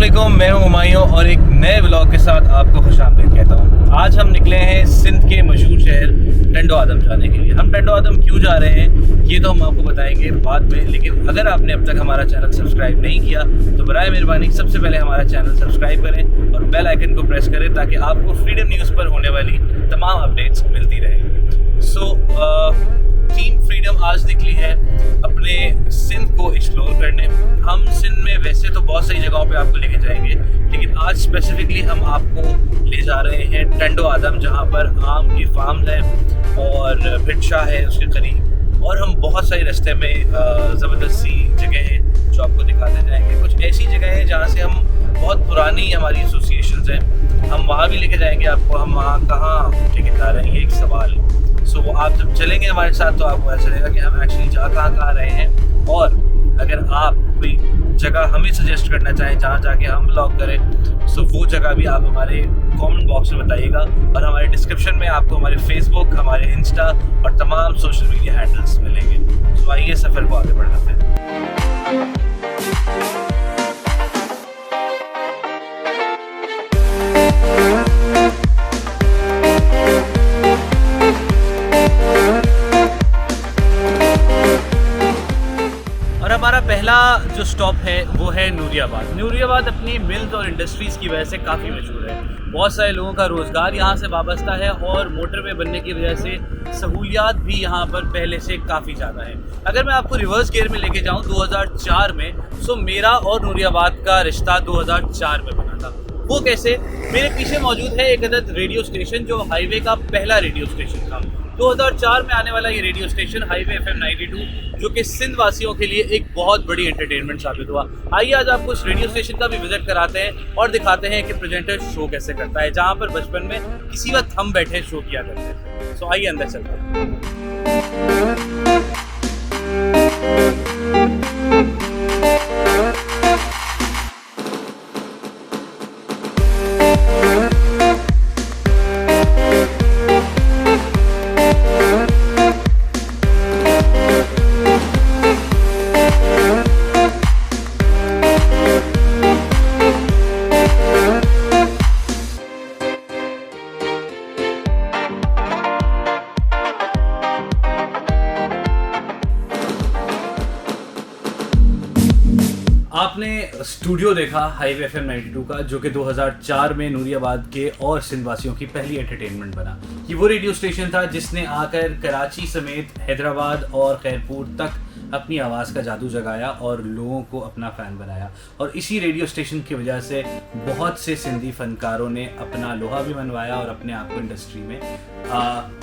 अस्सलामुअलैकुम, मैं हूं हुमायूं और एक नए व्लॉग के साथ आपको खुशामदीद कहता हूं। आज हम निकले हैं सिंध के मशहूर शहर टंडो आदम जाने के लिए। हम टंडो आदम क्यों जा रहे हैं ये तो हम आपको बताएंगे बाद में, लेकिन अगर आपने अब तक हमारा चैनल सब्सक्राइब नहीं किया तो बराए मेहरबानी सबसे पहले हमारा चैनल सब्सक्राइब करें और बेल आइकन को प्रेस करें ताकि आपको फ्रीडम न्यूज़ पर होने वाली तमाम अपडेट्स मिलती रहें। टीम फ्रीडम आज निकली है अपने सिंध को एक्सप्लोर करने। हम सिंध में वैसे तो बहुत सारी जगहों पे आपको लेके जाएंगे, लेकिन आज स्पेसिफिकली हम आपको ले जा रहे हैं टंडो आदम, जहाँ पर आम के फार्म है और भिटशा है उसके करीब, और हम बहुत सारी रास्ते में ज़बरदस्त सी जगह हैं जो आपको दिखाते जाएंगे। कुछ ऐसी जगह है जहाँ से हम बहुत पुरानी हमारी एसोसिएशंस हैं, हम वहाँ भी लेके जाएंगे आपको। हम वहाँ कहाँ ठेकेदार हैं ये एक सवाल है। वो आप जब चलेंगे हमारे साथ तो आपको ऐसा लगेगा कि हम एक्चुअली जा कहाँ रहे हैं। और अगर आप कोई जगह हमें सजेस्ट करना चाहें जहाँ जाके हम ब्लॉग करें, तो वो जगह भी आप हमारे कमेंट बॉक्स में बताइएगा, और हमारे डिस्क्रिप्शन में आपको हमारे फेसबुक, हमारे इंस्टा और तमाम सोशल मीडिया हैंडल्स मिलेंगे। तो आइए सफ़र को आगे बढ़ाते हैं। हमारा पहला जो स्टॉप है वो है नूरियाबाद। नूरियाबाद अपनी मिल्स और इंडस्ट्रीज़ की वजह से काफ़ी मशहूर है। बहुत सारे लोगों का रोज़गार यहाँ से वाबस्ता है और मोटरवे बनने की वजह से सहूलियात भी यहाँ पर पहले से काफ़ी ज़्यादा है। अगर मैं आपको रिवर्स गियर में लेके जाऊँ 2004 में, तो मेरा और नूरियाबाद का रिश्ता 2004 में बना था। वो कैसे? मेरे पीछे मौजूद है एक अदद रेडियो स्टेशन जो हाईवे का पहला रेडियो स्टेशन था। 2004 में आने वाला ये रेडियो स्टेशन हाईवे FM 92, जो कि सिंध वासियों के लिए एक बहुत बड़ी एंटरटेनमेंट साबित हुआ। आइए आज आपको इस रेडियो स्टेशन का भी विजिट कराते हैं और दिखाते हैं कि प्रेजेंटर शो कैसे करता है, जहाँ पर बचपन में किसी वक्त हम बैठे शो किया करते थे। सो आइए अंदर चलते हैं। आपने स्टूडियो देखा हाईवे FM 92 का, जो कि 2004 में नूरियाबाद के और सिंध वासियों की पहली एंटरटेनमेंट बना। ये वो रेडियो स्टेशन था जिसने आकर कराची समेत हैदराबाद और खैरपुर तक अपनी आवाज़ का जादू जगाया और लोगों को अपना फ़ैन बनाया। और इसी रेडियो स्टेशन की वजह से बहुत से सिंधी फ़नकारों ने अपना लोहा भी मनवाया और अपने आप को इंडस्ट्री में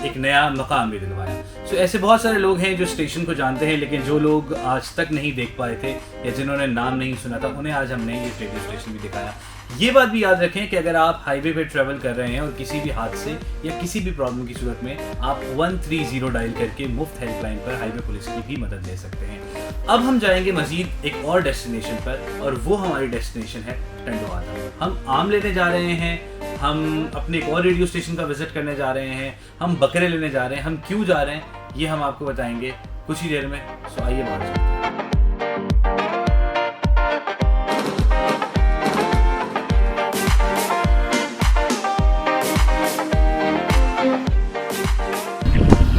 एक नया मकाम भी दिलवाया। सो ऐसे बहुत सारे लोग हैं जो स्टेशन को जानते हैं, लेकिन जो लोग आज तक नहीं देख पाए थे या जिन्होंने नाम नहीं सुना था, उन्हें आज हमने ये रेडियो स्टेशन भी दिखाया। ये बात भी याद रखें कि अगर आप हाईवे पे ट्रैवल कर रहे हैं और किसी भी हादसे या किसी भी प्रॉब्लम की सूरत में आप 130 डायल करके मुफ्त हेल्पलाइन पर हाईवे पुलिस की भी मदद ले सकते हैं। अब हम जाएंगे मजीद एक और डेस्टिनेशन पर, और वो हमारी डेस्टिनेशन है टंडो आदम। हम आम लेने जा रहे हैं, हम अपने एक और रेडियो स्टेशन का विजिट करने जा रहे हैं, हम बकरे लेने जा रहे हैं। हम क्यों जा रहे हैं ये हम आपको बताएंगे कुछ ही देर में। सो आइए बात करते हैं।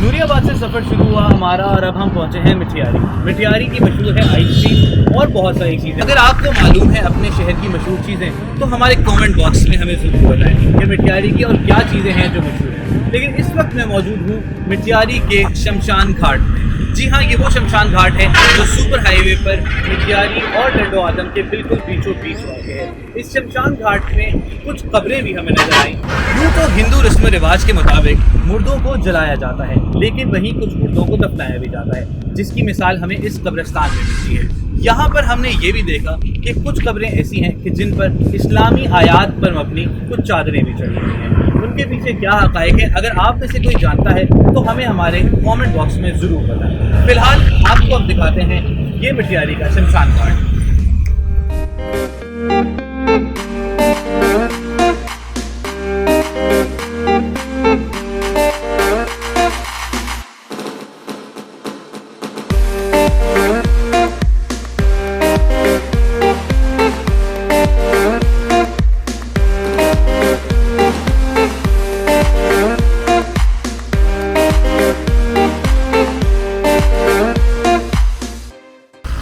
नूरियाबाद से सफ़र शुरू हुआ हमारा और अब हम पहुंचे हैं मिठियारी। मिठियारी की मशहूर है आइसक्रीम और बहुत सारी चीज़ें। अगर आपको मालूम है अपने शहर की मशहूर चीज़ें तो हमारे कमेंट बॉक्स में हमें ज़रूर बताएं कि मिठियारी की और क्या चीज़ें हैं जो मशहूर हैं। लेकिन इस वक्त मैं मौजूद हूँ मिठियारी के शमशान घाट में। जी हाँ, ये वो शमशान घाट है जो सुपर हाईवे पर मिठियारी और टंडो आदम के बिल्कुल बीचों बीच वाक़ है। इस शमशान घाट में कुछ कब्रें भी हमें नजर आई। यूँ तो हिंदू रस्म रिवाज के मुताबिक मुर्दों को जलाया जाता है, लेकिन वहीं कुछ मुर्दों को दफनाया भी जाता है, जिसकी मिसाल हमें इस कब्रिस्तान में मिलती है। यहाँ पर हमने ये भी देखा कि कुछ कब्रें ऐसी हैं कि जिन पर इस्लामी आयात पर मबनी कुछ चादरें भी चढ़ी हुई हैं। उनके पीछे क्या हक़ाइक़ है, अगर आप में से कोई जानता है तो हमें हमारे कमेंट बॉक्स में ज़रूर बताएं। फिलहाल आपको अब दिखाते हैं ये मिठियारी का शमशान घाट।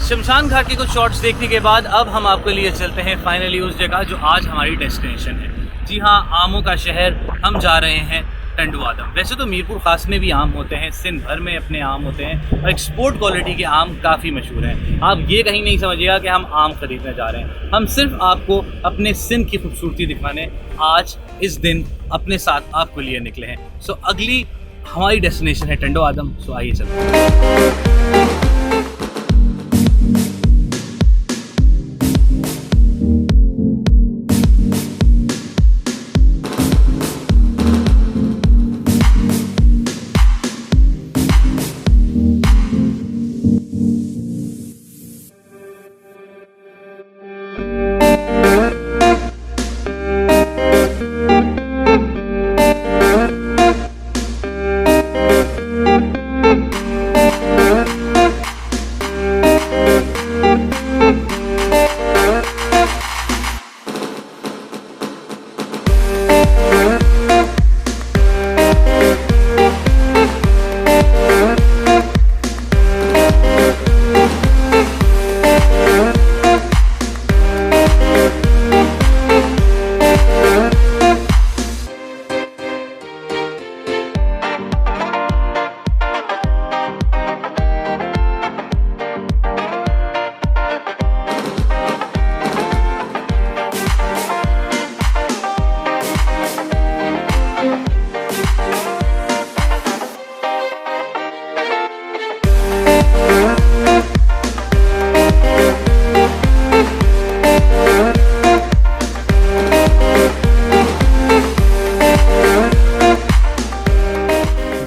शमशान घाट के कुछ शॉट्स देखने के बाद अब हम आपके लिए चलते हैं फाइनली उस जगह जो आज हमारी डेस्टिनेशन है। जी हाँ, आमों का शहर, हम जा रहे हैं टंडो आदम। वैसे तो मीरपुर खास में भी आम होते हैं, सिंध भर में अपने आम होते हैं और एक्सपोर्ट क्वालिटी के आम काफ़ी मशहूर हैं। आप ये कहीं नहीं समझिएगा कि हम आम खरीदने जा रहे हैं, हम सिर्फ आपको अपने सिंध की खूबसूरती दिखाने आज इस दिन अपने साथ आपके लिए निकले हैं। सो अगली हमारी डेस्टिनेशन है टंडो आदम। सो आइए चलते हैं।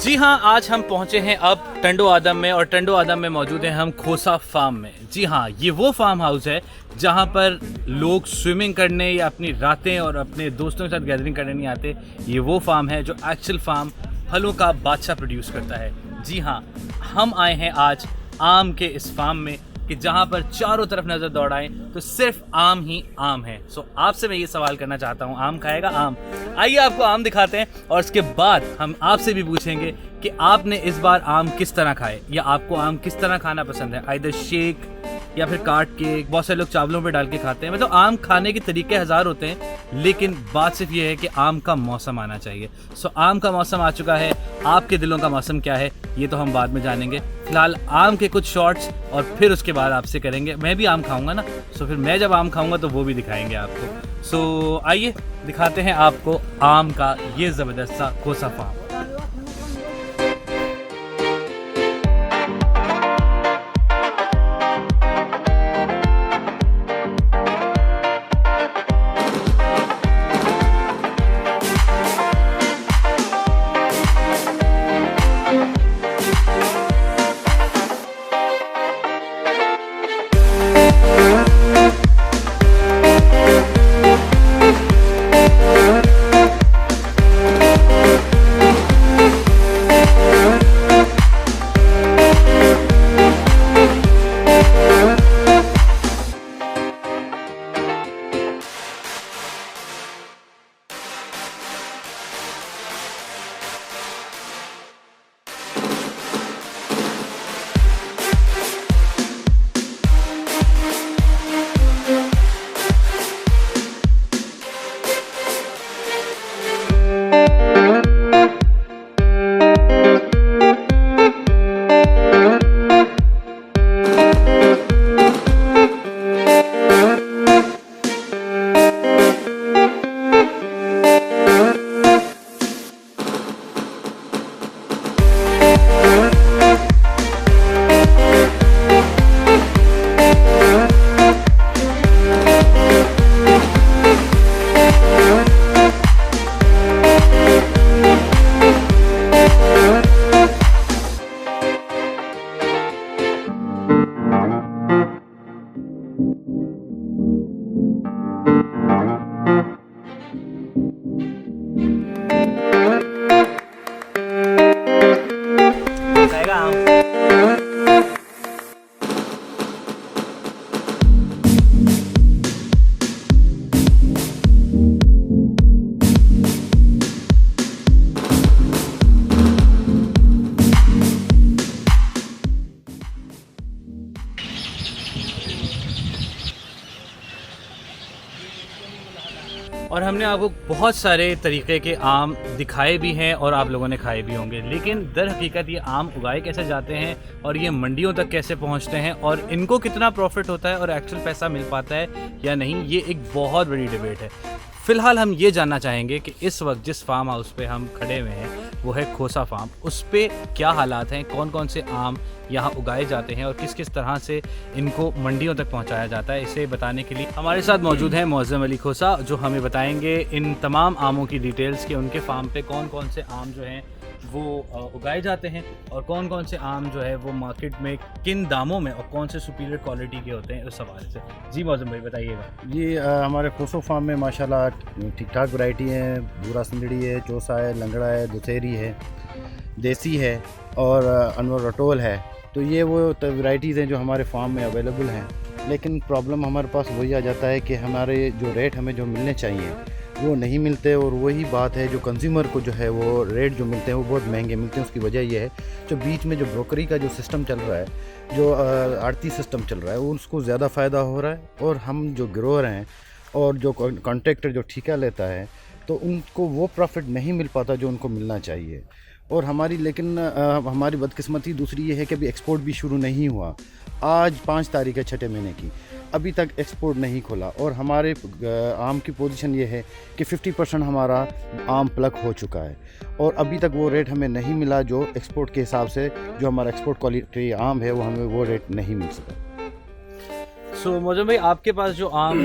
जी हाँ, आज हम पहुँचे हैं अब टंडो आदम में और टंडो आदम में मौजूद हैं हम खोसा फार्म में। जी हाँ, ये वो फार्म हाउस है जहाँ पर लोग स्विमिंग करने या अपनी रातें और अपने दोस्तों के साथ गैदरिंग करने नहीं आते। ये वो फार्म है जो एक्चुअल फार्म फलों का बादशाह प्रोड्यूस करता है। जी हाँ, हम आए हैं आज आम के इस फार्म में कि जहाँ पर चारों तरफ नज़र दौड़ाएं तो सिर्फ आम ही आम है। सो आपसे मैं ये सवाल करना चाहता हूँ, आम खाएगा आम? आइए आपको आम दिखाते हैं और उसके बाद हम आपसे भी पूछेंगे कि आपने इस बार आम किस तरह खाए या आपको आम किस तरह खाना पसंद है, आइदर शेक या फिर काट के। बहुत सारे लोग चावलों पे डाल के खाते हैं। मतलब आम खाने के तरीके हज़ार होते हैं, लेकिन बात सिर्फ ये है कि आम का मौसम आना चाहिए। सो आम का मौसम आ चुका है। आपके दिलों का मौसम क्या है ये तो हम बाद में जानेंगे। फिलहाल आम के कुछ शॉट्स और फिर उसके बाद आपसे करेंगे। मैं भी आम खाऊंगा ना, सो फिर मैं जब आम खाऊंगा तो वो भी दिखाएंगे आपको। सो आइए दिखाते हैं आपको आम का ये ज़बरदस्त सा खोसा फार्म। और हमने आपको बहुत सारे तरीके के आम दिखाए भी हैं और आप लोगों ने खाए भी होंगे, लेकिन दर हकीकत ये आम उगाए कैसे जाते हैं और ये मंडियों तक कैसे पहुंचते हैं और इनको कितना प्रॉफिट होता है और एक्चुअल पैसा मिल पाता है या नहीं, ये एक बहुत बड़ी डिबेट है। फ़िलहाल हम ये जानना चाहेंगे कि इस वक्त जिस फार्म हाउस पे हम खड़े हुए हैं वो है खोसा फार्म, उस पे क्या हालात हैं, कौन कौन से आम यहाँ उगाए जाते हैं और किस किस तरह से इनको मंडियों तक पहुँचाया जाता है। इसे बताने के लिए हमारे साथ मौजूद हैं मौज़म अली खोसा, जो हमें बताएंगे इन तमाम आमों की डिटेल्स के उनके फार्म पे कौन कौन से आम जो हैं वो उगाए जाते हैं और कौन कौन से आम जो है वो मार्केट में किन दामों में और कौन से सुपीरियर क्वालिटी के होते हैं, उस हवाले से। जी मौज़म भाई बताइएगा। जी हमारे खोसो फार्म में माशाल्लाह ठीक ठाक वैरायटी है। भूरा सिंदड़ी है, चौसा है, लंगड़ा है, दुसेरी है, देसी है और अनवर रटोल है। तो ये वो वैराइटीज़ हैं जो हमारे फार्म में अवेलेबल हैं। लेकिन प्रॉब्लम हमारे पास वही आ जाता है कि हमारे जो रेट हमें जो मिलने चाहिए वो नहीं मिलते, और वही बात है जो कंज्यूमर को जो है वो रेट जो मिलते हैं वो बहुत महंगे मिलते हैं। उसकी वजह यह है जो बीच में जो ब्रोकरी का जो सिस्टम चल रहा है, जो आड़ती सिस्टम चल रहा है, उसको ज़्यादा फ़ायदा हो रहा है। और हम जो ग्रोअर हैं और जो कॉन्ट्रैक्टर जो ठेका लेता है तो उनको वो प्रॉफिट नहीं मिल पाता जो उनको मिलना चाहिए। और हमारी हमारी बदकिस्मती दूसरी ये है कि अभी एक्सपोर्ट भी शुरू नहीं हुआ। आज 5 तारीख है 6ठे महीने की, अभी तक एक्सपोर्ट नहीं खुला और हमारे आम की पोजीशन ये है कि 50% हमारा आम प्लग हो चुका है और अभी तक वो रेट हमें नहीं मिला जो एक्सपोर्ट के हिसाब से जो हमारा एक्सपोर्ट क्वालिटी आम है वो हमें वो रेट नहीं मिल सका। सो मौज़म भाई, आपके पास जो आम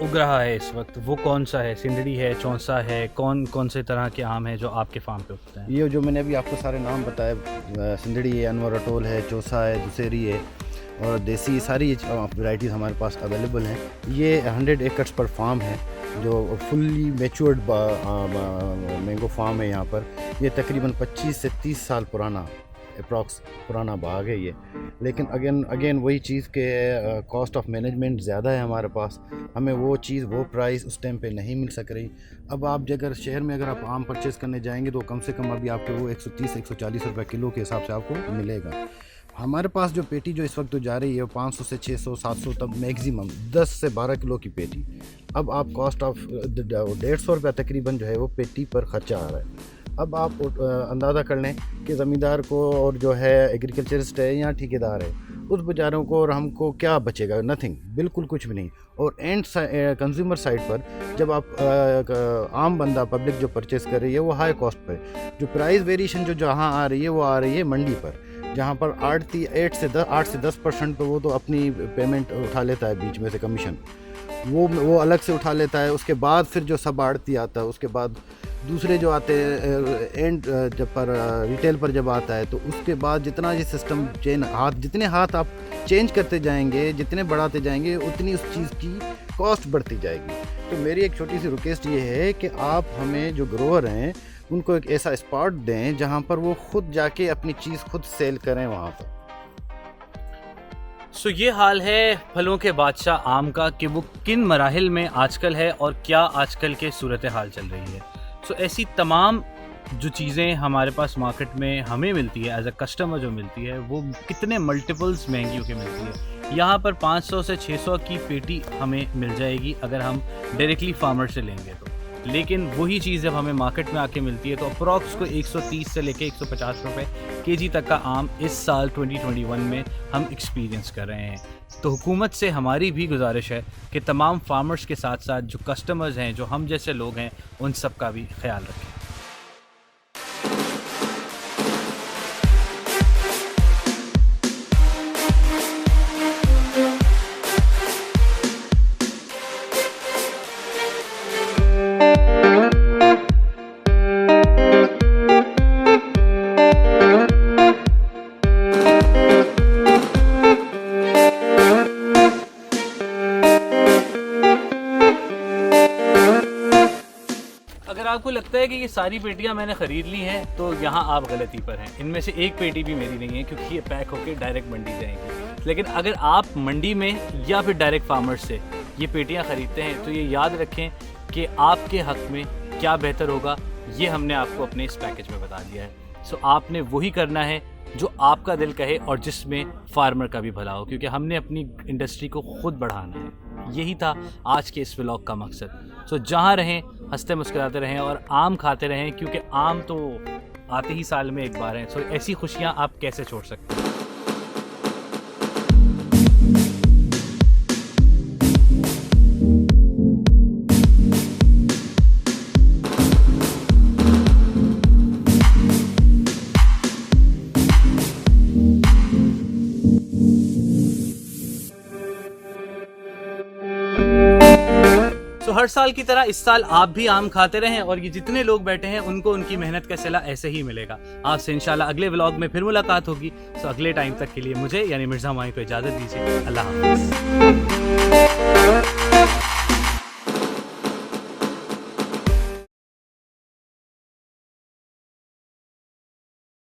उग रहा है इस वक्त वो कौन सा है? सिंदड़ी है, चौंसा है, कौन कौन से तरह के आम हैं जो आपके फार्म पे उगते हैं? ये जो मैंने अभी आपको सारे नाम बताए, सिंदड़ी है, अनवर रटोल है, चौसा है, दुसेरी है और देसी, सारी वैराइटीज़ हमारे पास अवेलेबल हैं। ये 100 एकड़्स पर फार्म है जो फुल्ली मैच्योर्ड मैंगो फार्म है यहाँ पर। ये तकरीबन 25 से 30 साल पुराना अप्रॉक्स पुराना बाग है ये। लेकिन अगेन वही चीज़ के कॉस्ट ऑफ मैनेजमेंट ज़्यादा है हमारे पास, हमें वो चीज़ वो प्राइस उस टाइम पे नहीं मिल सक रही। अब आप अगर शहर में अगर आप आम परचेज़ करने जाएंगे तो कम से कम अभी आपको वो 130-140 रुपये किलो के हिसाब से आपको मिलेगा। हमारे पास जो पेटी जो इस वक्त तो जा रही है 500 से 600-700 तक मैक्सिमम 10 से 12 किलो की पेटी। अब आप कॉस्ट ऑफ 150 रुपये तकरीबन जो है वो पेटी पर ख़र्चा आ रहा है। अब आप अंदाज़ा कर लें कि ज़मींदार को और जो है एग्रीकल्चरिस्ट है या ठेकेदार है, उस बेचारों को और हमको क्या बचेगा? नथिंग, बिल्कुल कुछ भी नहीं। और एंड कंज्यूमर साइड पर जब आप आम बंदा पब्लिक जो परचेज़ कर रही है वो हाई कॉस्ट पर, जो प्राइस वेरिएशन जो जहाँ आ रही है वो आ रही है मंडी पर, जहाँ पर 8 से 10% पर वो तो अपनी पेमेंट उठा लेता है, बीच में से कमीशन वो अलग से उठा लेता है। उसके बाद फिर जो सब आड़ती आता है, उसके बाद दूसरे जो आते हैं एंड जब पर रिटेल पर जब आता है तो उसके बाद जितना ये सिस्टम जितने हाथ आप चेंज करते जाएंगे, जितने बढ़ाते जाएंगे, उतनी उस चीज़ की कॉस्ट बढ़ती जाएगी। तो मेरी एक छोटी सी रिक्वेस्ट ये है कि आप हमें जो ग्रोअर हैं उनको एक ऐसा स्पॉट दें जहाँ पर वो खुद जाके अपनी चीज़ खुद सेल करें वहाँ पर। सो ये हाल है फलों के बादशाह आम का कि वो किन मराहिल में आजकल है और क्या आजकल के सूरत हाल चल रही है। सो ऐसी तमाम जो चीज़ें हमारे पास मार्केट में हमें मिलती है एज अ कस्टमर जो मिलती है वो कितने मल्टीपल्स महंगी होकर मिलती है। यहाँ पर 500 से 600 की पेटी हमें मिल जाएगी अगर हम डायरेक्टली फार्मर से लेंगे तो, लेकिन वही चीज़ जब हमें मार्केट में आके मिलती है तो अप्रॉक्स को 130 से लेके 150 रुपये केजी तक का आम इस साल 2021 में हम एक्सपीरियंस कर रहे हैं। तो हुकूमत से हमारी भी गुजारिश है कि तमाम फार्मर्स के साथ साथ जो कस्टमर्स हैं, जो हम जैसे लोग हैं, उन सब का भी ख्याल रखें। आपको लगता है कि ये सारी पेटियां मैंने ख़रीद ली हैं तो यहाँ आप गलती पर हैं। इनमें से एक पेटी भी मेरी नहीं है क्योंकि ये पैक होकर डायरेक्ट मंडी जाएंगी। लेकिन अगर आप मंडी में या फिर डायरेक्ट फार्मर्स से ये पेटियां ख़रीदते हैं तो ये याद रखें कि आपके हक़ में क्या बेहतर होगा ये हमने आपको अपने इस पैकेज में बता दिया है। सो आपने वही करना है जो आपका दिल कहे और जिसमें फार्मर का भी भला हो, क्योंकि हमने अपनी इंडस्ट्री को खुद बढ़ाना है। यही था आज के इस व्लॉग का मकसद। सो जहाँ रहें हंसते मुस्कुराते रहें और आम खाते रहें, क्योंकि आम तो आते ही साल में एक बार हैं। सो ऐसी खुशियाँ आप कैसे छोड़ सकते हैं। तो हर साल की तरह इस साल आप भी आम खाते रहें और ये जितने लोग बैठे हैं उनको उनकी मेहनत का सिला ऐसे ही मिलेगा। आपसे इंशाल्लाह अगले व्लॉग में फिर मुलाकात होगी। तो अगले टाइम तक के लिए मुझे यानी मिर्ज़ा हुमायूं को इजाज़त दीजिए। अल्लाह हाफ़िज़।